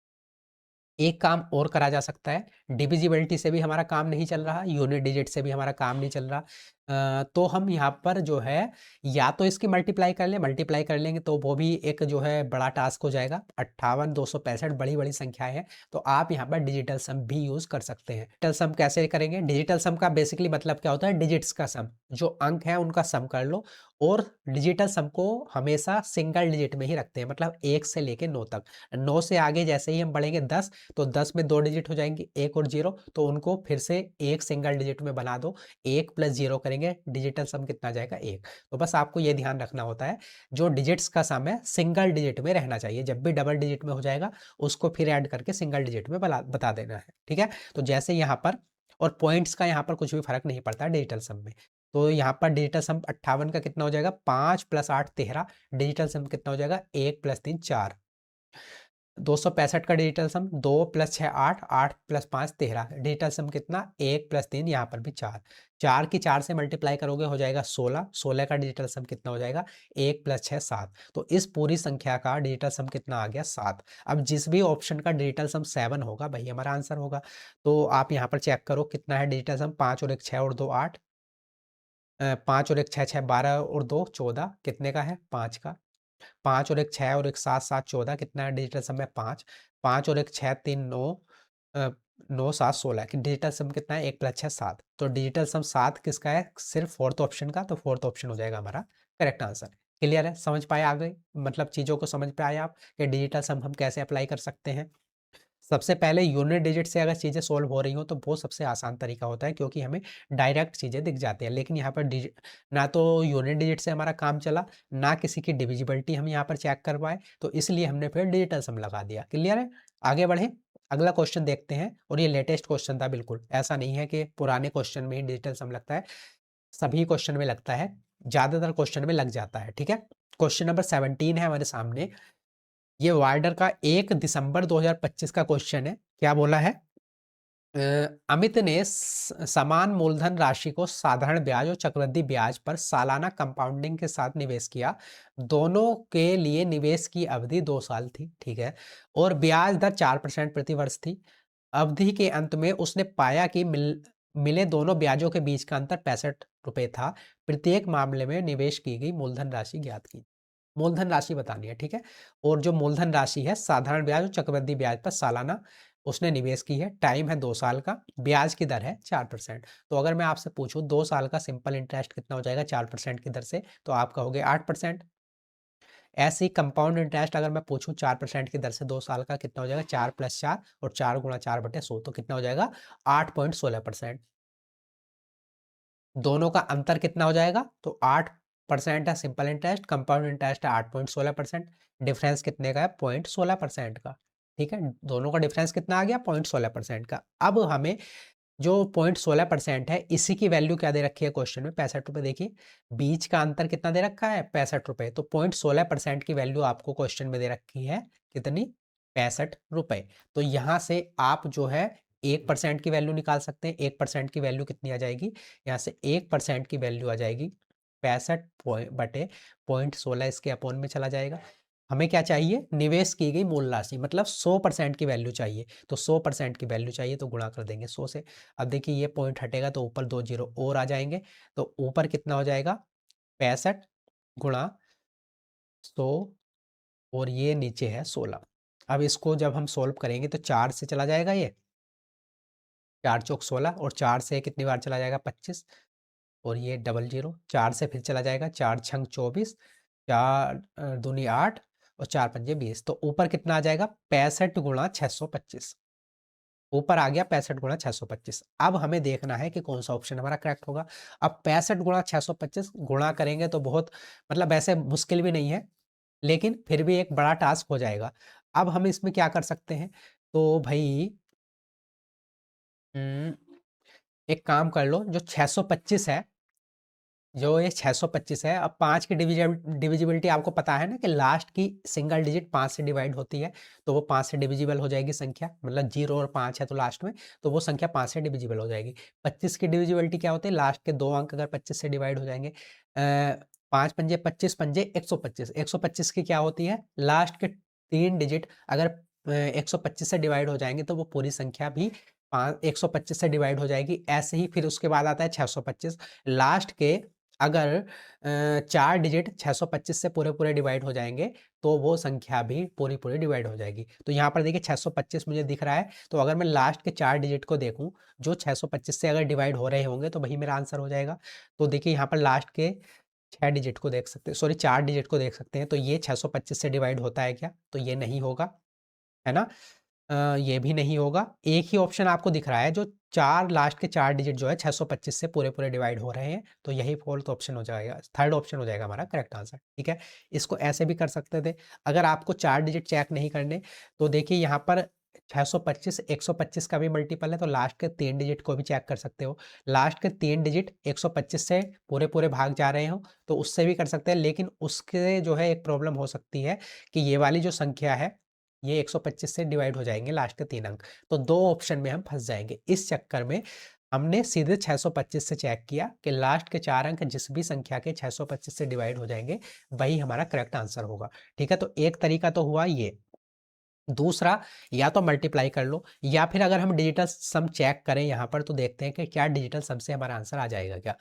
एक काम और करा जा सकता है, डिविजिबिलिटी से भी हमारा काम नहीं चल रहा, यूनिट डिजिट से भी हमारा काम नहीं चल रहा। तो हम यहाँ पर जो है या तो इसकी मल्टीप्लाई कर लें, मल्टीप्लाई कर लेंगे तो वो भी एक जो है बड़ा टास्क हो जाएगा। 58 265 बड़ी बड़ी संख्याएं हैं, तो आप यहाँ पर डिजिटल सम भी यूज कर सकते हैं। डिजिटल सम कैसे करेंगे, डिजिटल सम का बेसिकली मतलब क्या होता है, डिजिट्स का सम, जो अंक है उनका सम कर लो। और डिजिटल सम को हमेशा सिंगल डिजिट में ही रखते हैं, मतलब 1 से लेके 9 तक। 9 से आगे जैसे ही हम बढ़ेंगे 10, तो 10 में 2 डिजिट हो जाएंगे, 1 और 0, तो उनको फिर से एक सिंगल डिजिट में बना दो। 1 प्लस 0 करेंगे, डिजिटल सम कितना जाएगा, 1। तो बस आपको ये ध्यान रखना होता है, जो डिजिट्स का सम है सिंगल डिजिट में रहना चाहिए। जब भी डबल डिजिट में हो जाएगा उसको फिर ऐड करके सिंगल डिजिट में बता देना है, ठीक है। तो जैसे यहाँ पर, और पॉइंट्स का यहाँ पर कुछ भी फर्क नहीं पड़ता डिजिटल सम में। तो यहाँ पर डिजिटल सम 58 का कितना हो जाएगा, 5 + 8 13। डिजिटल सम कितना हो जाएगा, 1 + 3 4। 265 का डिजिटल सम 2 + 6 8, 8 + 5 13। डिजिटल सम कितना, 1 + 3, यहाँ पर भी 4। 4 की 4 से मल्टीप्लाई करोगे हो जाएगा 16। 16 का डिजिटल सम कितना हो जाएगा, 1 + 6 7। तो इस पूरी संख्या का डिजिटल सम कितना आ गया, 7। अब जिस भी ऑप्शन का डिजिटल सम 7 होगा वही हमारा आंसर होगा। तो आप यहाँ पर चेक करो कितना है डिजिटल सम, 5 और 1 6 और 2 8। 5 और 1 6 6 12 और 2 14, कितने का है, 5 का। 5 और 1 6 और 1 7 7 14, कितना है डिजिटल सम है, 5। 5 और 1 6 3 9, 9 7 16 कि डिजिटल सम कितना है, 1 + 6 7। तो डिजिटल सम 7 किसका है, सिर्फ फोर्थ ऑप्शन का, तो फोर्थ ऑप्शन हो जाएगा हमारा करेक्ट आंसर। क्लियर है, समझ पाए आगे, मतलब चीज़ों को समझ पाए आप कि डिजिटल सम हम कैसे अप्लाई कर सकते हैं। सबसे पहले यूनिट डिजिट से अगर चीज़ें सोल्व हो रही हो तो वो सबसे आसान तरीका होता है, क्योंकि हमें डायरेक्ट चीज़ें दिख जाती हैं। लेकिन यहाँ पर ना तो यूनिट डिजिट से हमारा काम चला, ना किसी की डिविजिबिलिटी हम यहाँ पर चेक कर पाए, तो इसलिए हमने फिर डिजिटल सम लगा दिया। क्लियर है, आगे बढ़ें, अगला क्वेश्चन देखते हैं। और ये लेटेस्ट क्वेश्चन था, बिल्कुल ऐसा नहीं है कि पुराने क्वेश्चन में ही डिजिटल सम लगता है, सभी क्वेश्चन में लगता है, ज़्यादातर क्वेश्चन में लग जाता है, ठीक है। क्वेश्चन नंबर 17 है हमारे सामने। ये वार्डर का 1 दिसंबर 2025 का क्वेश्चन है। क्या बोला है, अमित ने समान मूलधन राशि को साधारण ब्याज और चक्रवृद्धि ब्याज पर सालाना कंपाउंडिंग के साथ निवेश किया। दोनों के लिए निवेश की अवधि 2 साल थी, ठीक है, और ब्याज दर 4% प्रति वर्ष थी। अवधि के अंत में उसने पाया कि मिले दोनों ब्याजों के बीच का अंतर 65 रुपए था। प्रत्येक मामले में निवेश की गई मूलधन राशि ज्ञात की। मूलधन राशि बतानी है, ठीक है। और जो मूलधन राशि है साधारण ब्याज और चक्रवृद्धि ब्याज पर सालाना उसने निवेश की है। टाइम है 2 साल का, ब्याज की दर है 4%। तो अगर मैं आपसे पूछूं 2 साल का सिंपल इंटरेस्ट कितना हो जाएगा 4% की दर से, तो आप कहोगे 8%। ऐसे ही कंपाउंड इंटरेस्ट अगर मैं पूछूं 4% की दर से 2 साल का, कितना हो जाएगा, 4 + 4 और 4 × 4/100, तो कितना हो जाएगा, 8.16%। दोनों का अंतर कितना हो जाएगा, तो 8% है सिंपल इंटरेस्ट, कंपाउंड इंटरेस्ट है 8.16%। डिफरेंस कितने का है, 0.16% का, ठीक है। दोनों का डिफरेंस कितना आ गया, 0.16% का। अब हमें जो 0.16% है इसी की वैल्यू क्या दे रखी है क्वेश्चन में, 65 रुपए। देखिए बीच का अंतर कितना दे रखा है, 65 रुपए। तो 0.16% की वैल्यू आपको क्वेश्चन में दे रखी है कितनी, 65 रुपए। तो यहाँ से आप जो है 1% की वैल्यू निकाल सकते हैं। 1% की वैल्यू कितनी आ जाएगी, यहाँ से 1% की वैल्यू आ जाएगी 65 बटे 0.16, इसके अपोन में चला जाएगा। हमें क्या चाहिए, निवेश की गई मूल राशि, मतलब 100% की वैल्यू चाहिए। तो 100% की वैल्यू चाहिए तो गुणा कर देंगे 100 से। अब देखिए ये पॉइंट हटेगा तो ऊपर 2 जीरो और आ जाएंगे, तो ऊपर कितना हो जाएगा, 65 गुणा 100, और ये नीचे है 16। अब इसको जब हम सोल्व करेंगे तो 4 से चला जाएगा, ये 4 चौक 16, और 4 से कितनी बार चला जाएगा, 25, और ये डबल जीरो 4 से फिर चला जाएगा, 4 छंग 24, 4 दूनी 8, और 4 पंजे 20। तो ऊपर कितना आ जाएगा, 65 गुणा 625। ऊपर आ गया 65 गुणा 625। अब हमें देखना है कि कौन सा ऑप्शन हमारा करेक्ट होगा। अब 65 गुणा 625 गुणा करेंगे तो बहुत, मतलब ऐसे मुश्किल भी नहीं है, लेकिन फिर भी एक बड़ा टास्क हो जाएगा। अब हम इसमें क्या कर सकते हैं, तो भाई एक काम कर लो, जो 625 है जो ये 625 है, अब 5 की डिविजिबिलिटी आपको पता है ना कि लास्ट की सिंगल डिजिट 5 से डिवाइड होती है, तो वो 5 से डिविजिबल हो जाएगी संख्या, मतलब 0 और 5 है तो लास्ट में, तो वो संख्या 5 से डिविजिबल हो जाएगी। 25 की डिविजिबिलिटी क्या होती है, लास्ट के 2 अंक अगर 25 से डिवाइड हो जाएंगे, 5 पंजे 25 पंजे 125, 125 की क्या होती है, लास्ट के 3 डिजिट अगर 125 से डिवाइड हो जाएंगे तो वो पूरी संख्या भी 125 से डिवाइड हो जाएगी। ऐसे ही फिर उसके बाद आता है 625, लास्ट के अगर 4 डिजिट 625 से पूरे-पूरे डिवाइड हो जाएँगे, तो वो संख्या भी पूरी-पूरी डिवाइड हो जाएगी। तो यहाँ पर देखिए 625 मुझे दिख रहा है, तो अगर मैं लास्ट के 4 डिजिट को देखूँ, जो 625 से अगर डिवाइड हो रहे होंगे, तो वही मेरा आंसर हो जाएगा। तो देखिए यहाँ पर लास्ट के 6 डिजिट को देख सकते हैं, सॉरी 4 डिजिट को देख सकते हैं, तो ये 625 से डिवाइड होता है क्या? तो ये नहीं होगा, है ना? ये भी नहीं होगा। एक ही ऑप्शन आपको दिख रहा है जो 4 लास्ट के 4 डिजिट जो है 625 से पूरे-पूरे डिवाइड हो रहे हैं, तो यही फोर्थ ऑप्शन हो जाएगा, थर्ड ऑप्शन हो जाएगा हमारा करेक्ट आंसर, ठीक है? इसको ऐसे भी कर सकते थे। अगर आपको 4 डिजिट चेक नहीं करने, तो देखिए यहाँ पर 625 125 का भी मल्टीपल है, तो लास्ट के 3 डिजिट को भी चेक कर सकते हो। लास्ट के 3 डिजिट 125 से पूरे-पूरे भाग जा रहे हो, तो उससे भी कर सकते हैं, लेकिन उसके जो है एक प्रॉब्लम हो सकती है कि ये वाली जो संख्या है, ये 125 से डिवाइड हो जाएँगे लास्ट के 3 अंक, तो 2 ऑप्शन में हम फँस जाएँगे। इस चक्कर में हमने सीधे 625 से चेक किया कि लास्ट के 4 अंक जिस भी संख्या के 625 से डिवाइड हो जाएँगे, वही हमारा करेक्ट आंसर होगा। ठीक है? तो एक तरीका तो हुआ ये। दूसरा, या तो मल्टीप्लाई कर लो, या फिर अगर हम डिजिटल सम चेक करें यहाँ पर, तो देखते हैं कि क्या डिजिटल सम से हमारा आंसर आ जाएगा क्या?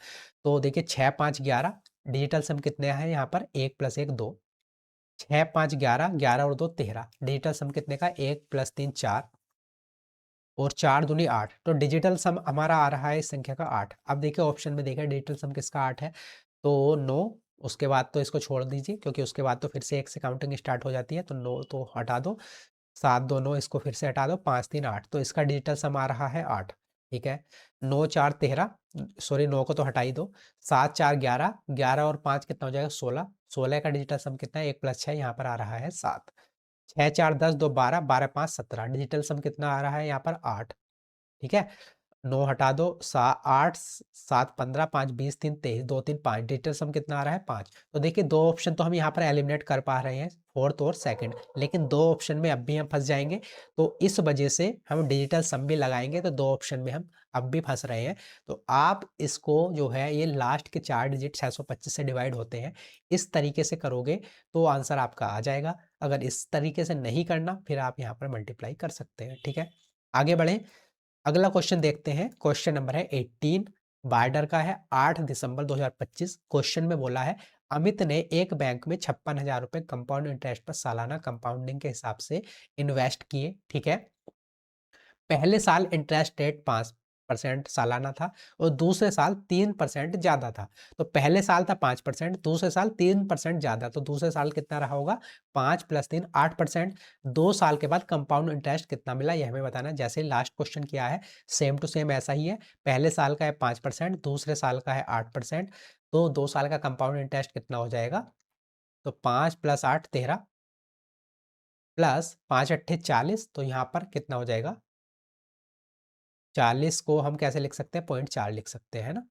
तो देखिए 6, 5, 11 डिजिटल सम कितने हैं यहाँ पर, 1 + 1 2, 6, 5, 11, 11 और 2 13, डिजिटल सम कितने का, 1 + 3 4 और 4 दूनी 8, तो डिजिटल सम हमारा आ रहा है इस संख्या का 8। अब देखिए ऑप्शन में देखिए डिजिटल सम किसका 8 है, तो 9, उसके बाद तो इसको छोड़ दीजिए क्योंकि उसके बाद तो फिर से 1 से काउंटिंग स्टार्ट हो जाती है, तो 9 तो हटा दो, 7 2 9, इसको फिर से हटा दो, 5 3 8, तो इसका डिजिटल सम आ रहा है 8, ठीक है? 9 4 13, सॉरी 9 को तो हटा ही दो, 7 4 11, 11 और 5 कितना हो जाएगा 16, 16 का डिजिटल सम कितना है, 1 + 6 यहाँ पर आ रहा है 7, 6 4 10 2 12, 12 5 17, डिजिटल सम कितना आ रहा है यहाँ पर 8, ठीक है? 9 हटा दो, 8 7 15, 5 20, 3 23, 2 3 5, डिजिटल सम कितना आ रहा है 5। तो देखिए 2 ऑप्शन तो हम यहाँ पर एलिमिनेट कर पा रहे हैं, फोर्थ और सेकंड, लेकिन 2 ऑप्शन में अब भी हम फंस जाएंगे, तो इस वजह से हम डिजिटल सम भी लगाएंगे, तो 2 ऑप्शन में हम अब भी फंस रहे हैं। तो आप इसको जो है, ये लास्ट के 4 डिजिट 625 से डिवाइड होते हैं, इस तरीके से करोगे तो आंसर आपका आ जाएगा। अगर इस तरीके से नहीं करना, फिर आप यहाँ पर मल्टीप्लाई कर सकते हैं, ठीक है? आगे बढ़ें। अगला क्वेश्चन देखते हैं, क्वेश्चन नंबर है 18, बार्डर का है, 8 दिसंबर 2025। क्वेश्चन में बोला है अमित ने एक बैंक में 56,000 रुपए कंपाउंड इंटरेस्ट पर सालाना कंपाउंडिंग के हिसाब से इन्वेस्ट किए, ठीक है? पहले साल इंटरेस्ट रेट 5% सालाना था और दूसरे साल 3% ज़्यादा था। तो पहले साल था 5%, दूसरे साल 3% ज़्यादा, तो दूसरे साल कितना रहा होगा, 5 + 3 8%। 2 साल के बाद कंपाउंड इंटरेस्ट कितना मिला, ये हमें बताना है। जैसे लास्ट क्वेश्चन किया है, सेम टू सेम ऐसा ही है। पहले साल का है 5%, दूसरे साल का है 8%, तो 2 साल का कंपाउंड इंटरेस्ट कितना हो जाएगा, तो 5 + 8 13 प्लस 5 अट्ठे 40, तो यहाँ पर कितना हो जाएगा, 40 को हम कैसे लिख सकते हैं, 0.4 लिख सकते हैं, है ना?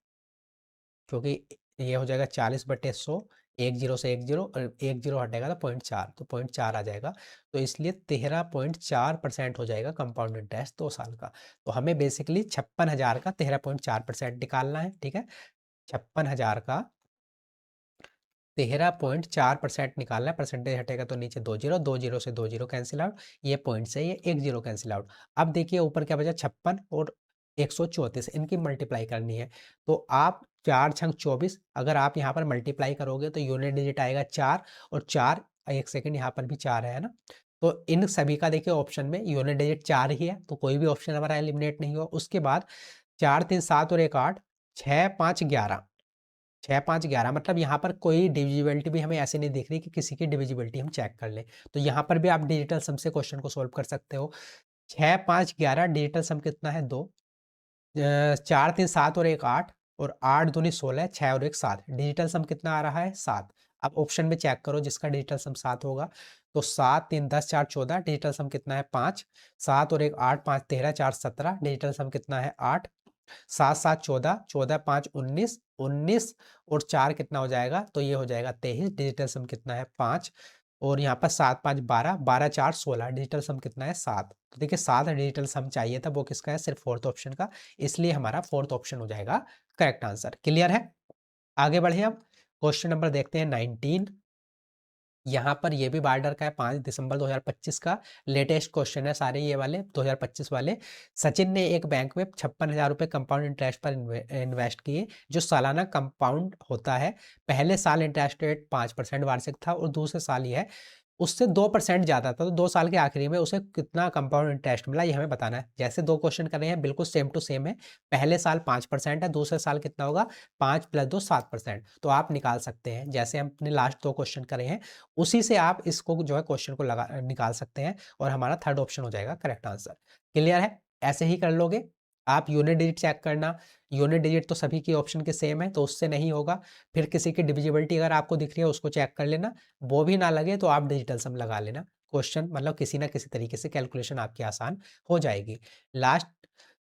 क्योंकि ये हो जाएगा 40/100, 1 0 से 1 0 और 1 0 हटेगा तो 0.4, तो 0.4 आ जाएगा। तो इसलिए 13.4% हो जाएगा कंपाउंड इंटरेस्ट 2 साल का। तो हमें बेसिकली 56,000 का 13.4% निकालना है, ठीक है? 56,000 का 13.4% निकालना है, परसेंटेज हटेगा तो नीचे 2 जीरो, 2 जीरो से 2 जीरो कैंसिल आउट, ये पॉइंट से ये 1 जीरो कैंसिल आउट। अब देखिए ऊपर क्या बचा, 56 और 134, इनकी मल्टीप्लाई करनी है। तो आप 4 छंग 24, अगर आप यहाँ पर मल्टीप्लाई करोगे तो यूनिट डिजिट आएगा 4 और 4, एक सेकंड यहाँ पर भी 4 है ना? तो इन सभी का देखिए ऑप्शन में यूनिट डिजिट 4 ही है, तो कोई भी ऑप्शन हमारा एलिमिनेट नहीं हुआ। उसके बाद 4 3 7 और 1 8, 6 5 11, 6 5 11, मतलब यहाँ पर कोई डिविजिबिलिटी भी हमें ऐसे नहीं दिख रही कि किसी की डिविजिबिलिटी हम चेक कर लें। तो यहाँ पर भी आप डिजिटल सम से क्वेश्चन को सॉल्व कर सकते हो। 6 5 11 डिजिटल सम कितना है, 2, 4 3 7 और 1 8, और 8 दूनी 16, 6 और 1 7, डिजिटल सम कितना आ रहा है, 7। अब ऑप्शन में चेक करो जिसका डिजिटल सम 7 होगा, तो 7 3 10 4 14, डिजिटल सम कितना है 5, 7 और 1 8, 5 13, 4 17, डिजिटल सम कितना है 8, 7 7 14, 14 5 19, 19 और 4 कितना हो जाएगा, तो ये हो जाएगा 23। डिजिटल सम कितना है 5, और यहाँ पर 7 5 12, 12 4 16, डिजिटल सम कितना है 7। तो देखिए 7 डिजिटल सम चाहिए था, वो किसका है, सिर्फ फोर्थ ऑप्शन का, इसलिए हमारा फोर्थ ऑप्शन हो जाएगा करेक्ट आंसर। क्लियर है? आगे बढ़े अब क्वेश्चन नंबर देखते हैं 19। यहाँ पर ये भी बार्डर का है, 5 दिसंबर 2025 का लेटेस्ट क्वेश्चन है, सारे ये वाले 2025 वाले। सचिन ने एक बैंक में 56,000 रुपये कंपाउंड इंटरेस्ट पर इन्वेस्ट किए, जो सालाना कंपाउंड होता है। पहले साल इंटरेस्ट रेट 5% वार्षिक था और दूसरे साल ये है उससे 2% ज़्यादा था, तो 2 साल के आखिरी में उसे कितना कंपाउंड इंटरेस्ट मिला, ये हमें बताना है। जैसे 2 क्वेश्चन कर रहे हैं, बिल्कुल सेम टू सेम है। पहले साल 5% है, दूसरे साल कितना होगा, 5 + 2 7%। तो आप निकाल सकते हैं, जैसे हमने लास्ट 2 क्वेश्चन करे हैं, उसी से आप इसको जो है क्वेश्चन को निकाल सकते हैं, और हमारा थर्ड ऑप्शन हो जाएगा करेक्ट आंसर। क्लियर है? ऐसे ही कर लोगे। आप यूनिट डिजिट चेक करना, यूनिट डिजिट तो सभी की ऑप्शन के सेम है, तो उससे नहीं होगा। फिर किसी की डिविजिबिलिटी अगर आपको दिख रही है, उसको चेक कर लेना, वो भी ना लगे तो आप डिजिटल सम लगा लेना। क्वेश्चन मतलब किसी ना किसी तरीके से कैलकुलेशन आपकी आसान हो जाएगी। लास्ट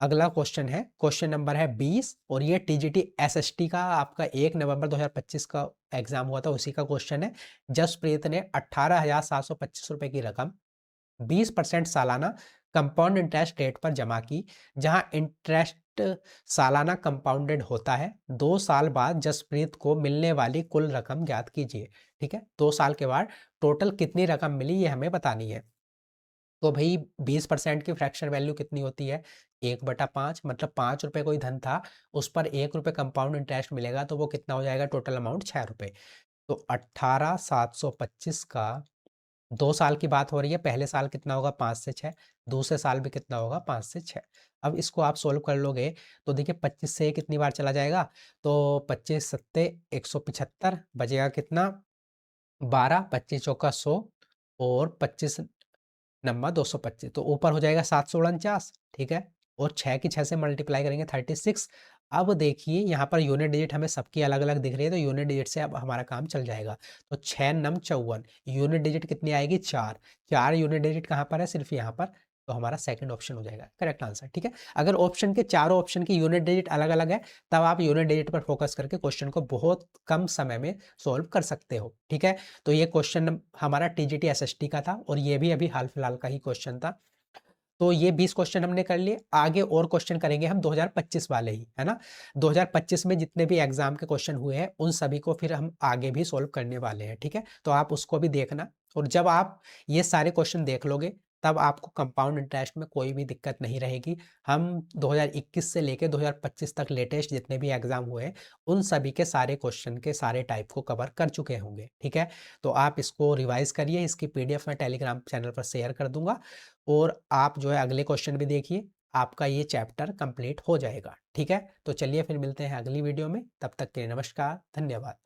अगला क्वेश्चन है, क्वेश्चन नंबर है 20, और ये टीजीटी एसएसटी का आपका 1 नवंबर 2025 का एग्जाम हुआ था, उसी का क्वेश्चन है। जसप्रीत ने 18,725 रुपए की रकम 20% सालाना कंपाउंड इंटरेस्ट रेट पर जमा की, जहां इंटरेस्ट सालाना कंपाउंडेड होता है। 2 साल बाद जसप्रीत को मिलने वाली कुल रकम ज्ञात कीजिए। ठीक है, 2 साल के बाद टोटल कितनी रकम मिली, ये हमें बतानी है। तो भाई 20% की फ्रैक्शन वैल्यू कितनी होती है, 1/5, मतलब 5 रुपये कोई धन था, उस पर 1 रुपये कंपाउंड इंटरेस्ट मिलेगा, तो वो कितना हो जाएगा, टोटल अमाउंट 6 रुपये। तो 18,725 का 2 साल की बात हो रही है, पहले साल कितना होगा, 5 से 6, दूसरे साल भी कितना होगा, 5 से 6। अब इसको आप सोल्व कर लोगे, तो देखिए 25 से कितनी बार चला जाएगा, तो 25 सत्ते 175, बचेगा कितना 12, 25 चौका 100, और 25 नंबर 225, तो ऊपर हो जाएगा 749। ठीक है, और 6 की 6 से मल्टीप्लाई करेंगे 36। अब देखिए यहाँ पर यूनिट डिजिट हमें सबकी अलग अलग दिख रही है, तो यूनिट डिजिट से अब हमारा काम चल जाएगा। तो 6 नम 54, यूनिट डिजिट कितनी आएगी, 4। 4 यूनिट डिजिट कहाँ पर है, सिर्फ यहाँ पर, तो हमारा सेकंड ऑप्शन हो जाएगा करेक्ट आंसर। ठीक है, अगर ऑप्शन के चारों ऑप्शन की यूनिट डिजिट अलग अलग है, तब आप यूनिट डिजिट पर फोकस करके क्वेश्चन को बहुत कम समय में सोल्व कर सकते हो। ठीक है, तो ये क्वेश्चन हमारा टीजीटी एसएसटी का था, और ये भी अभी हाल फिलहाल का ही क्वेश्चन था। तो ये 20 क्वेश्चन हमने कर लिए, आगे और क्वेश्चन करेंगे हम 2025 वाले ही, है ना। 2025 में जितने भी एग्जाम के क्वेश्चन हुए हैं, उन सभी को फिर हम आगे भी सोल्व करने वाले हैं। ठीक है, तो आप उसको भी देखना, और जब आप ये सारे क्वेश्चन देख लोगे, तब आपको कंपाउंड इंटरेस्ट में कोई भी दिक्कत नहीं रहेगी। हम 2021 से लेके 2025 तक लेटेस्ट जितने भी एग्जाम हुए हैं, उन सभी के सारे क्वेश्चन के सारे टाइप को कवर कर चुके होंगे। ठीक है, तो आप इसको रिवाइज करिए, इसकी पीडीएफ मैं टेलीग्राम चैनल पर शेयर कर दूंगा, और आप जो है अगले क्वेश्चन भी देखिए, आपका ये चैप्टर कंप्लीट हो जाएगा। ठीक है, तो चलिए फिर मिलते हैं अगली वीडियो में, तब तक के लिए नमस्कार, धन्यवाद।